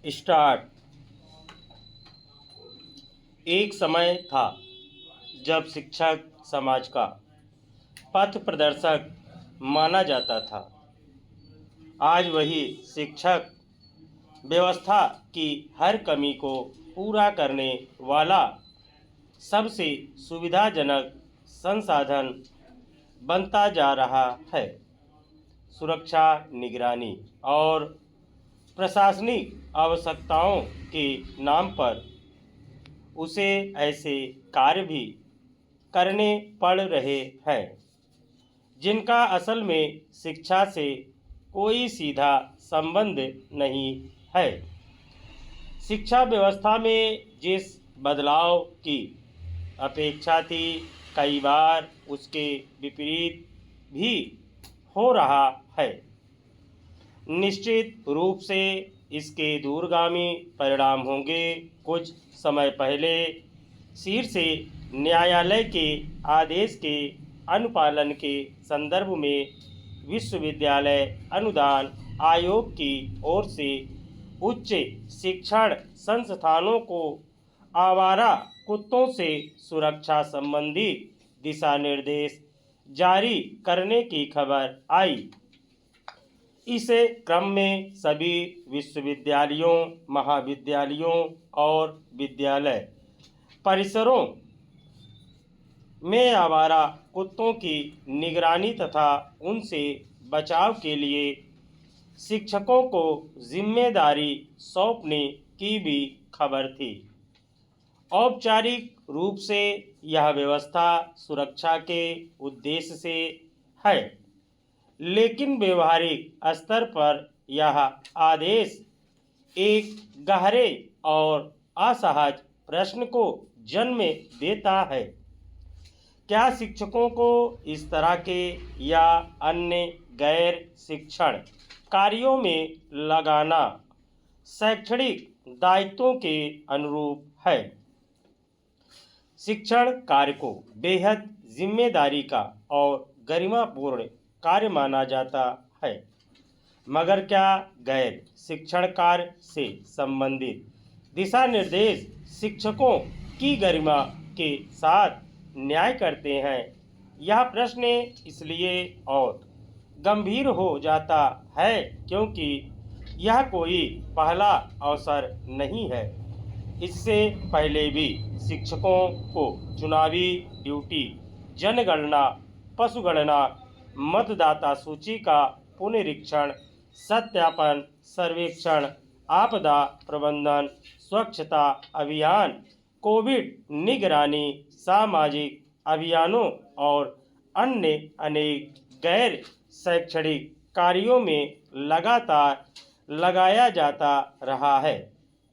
Start. एक समय था जब शिक्षक समाज का पथ प्रदर्शक माना जाता था। आज वही शिक्षक व्यवस्था की हर कमी को पूरा करने वाला सबसे सुविधाजनक संसाधन बनता जा रहा है। सुरक्षा, निगरानी और प्रशासनिक आवश्यकताओं के नाम पर उसे ऐसे कार्य भी करने पड़ रहे हैं जिनका असल में शिक्षा से कोई सीधा संबंध नहीं है। शिक्षा व्यवस्था में जिस बदलाव की अपेक्षा थी, कई बार उसके विपरीत भी हो रहा है। निश्चित रूप से इसके दूरगामी परिणाम होंगे। कुछ समय पहले शीर्ष न्यायालय के आदेश के अनुपालन के संदर्भ में विश्वविद्यालय अनुदान आयोग की ओर से उच्च शिक्षण संस्थानों को आवारा कुत्तों से सुरक्षा संबंधी दिशा निर्देश जारी करने की खबर आई। इस क्रम में सभी विश्वविद्यालयों, महाविद्यालयों और विद्यालय परिसरों में आवारा कुत्तों की निगरानी तथा उनसे बचाव के लिए शिक्षकों को जिम्मेदारी सौंपने की भी खबर थी। औपचारिक रूप से यह व्यवस्था सुरक्षा के उद्देश्य से है, लेकिन व्यवहारिक स्तर पर यह आदेश एक गहरे और असहज प्रश्न को जन्म देता है। क्या शिक्षकों को इस तरह के या अन्य गैर शिक्षण कार्यों में लगाना शैक्षणिक दायित्वों के अनुरूप है? शिक्षण कार्य को बेहद जिम्मेदारी का और गरिमापूर्ण कार्य माना जाता है, मगर क्या गैर शिक्षण कार्य से संबंधित दिशा निर्देश शिक्षकों की गरिमा के साथ न्याय करते हैं? यह प्रश्न इसलिए और गंभीर हो जाता है क्योंकि यह कोई पहला अवसर नहीं है। इससे पहले भी शिक्षकों को चुनावी ड्यूटी, जनगणना, पशुगणना, मतदाता सूची का पुनरीक्षण, सत्यापन, सर्वेक्षण, आपदा प्रबंधन, स्वच्छता अभियान, कोविड निगरानी, सामाजिक अभियानों और अन्य अनेक गैर शैक्षणिक कार्यों में लगातार लगाया जाता रहा है।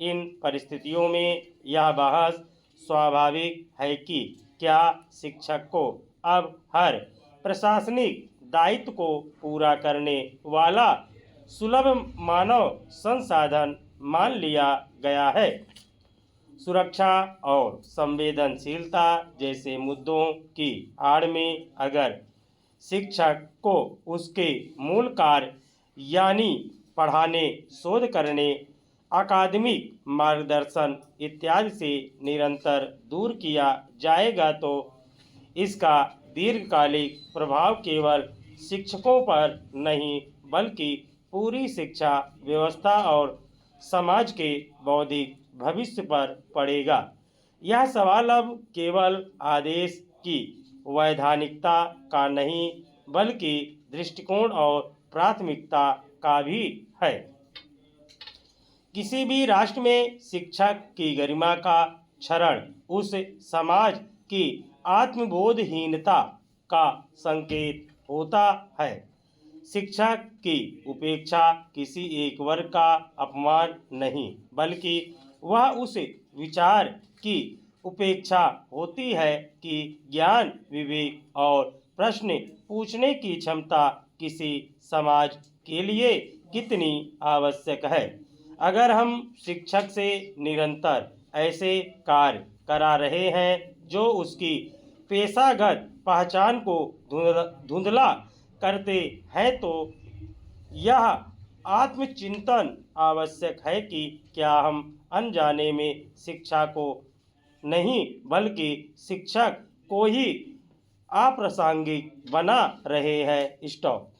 इन परिस्थितियों में यह बहस स्वाभाविक है कि क्या शिक्षक को अब हर प्रशासनिक दायित्व को पूरा करने वाला सुलभ मानव संसाधन मान लिया गया है। सुरक्षा और संवेदनशीलता जैसे मुद्दों की आड़ में अगर शिक्षक को उसके मूल कार्य यानी पढ़ाने, शोध करने, अकादमिक मार्गदर्शन इत्यादि से निरंतर दूर किया जाएगा तो इसका दीर्घकालिक प्रभाव केवल शिक्षकों पर नहीं बल्कि पूरी शिक्षा व्यवस्था और समाज के बौद्धिक भविष्य पर पड़ेगा। यह सवाल अब केवल आदेश की वैधानिकता का नहीं बल्कि दृष्टिकोण और प्राथमिकता का भी है। किसी भी राष्ट्र में शिक्षक की गरिमा का क्षरण उस समाज की आत्मबोधहीनता का संकेत होता है। शिक्षक की उपेक्षा किसी एक वर्ग का अपमान नहीं बल्कि वह उस विचार की उपेक्षा होती है कि ज्ञान, विवेक और प्रश्न पूछने की क्षमता किसी समाज के लिए कितनी आवश्यक है। अगर हम शिक्षक से निरंतर ऐसे कार्य करा रहे हैं जो उसकी पेशागत पहचान को धुंधला करते हैं तो यह आत्मचिंतन आवश्यक है कि क्या हम अनजाने में शिक्षा को नहीं बल्कि शिक्षक को ही अप्रासंगिक बना रहे हैं। स्टॉप।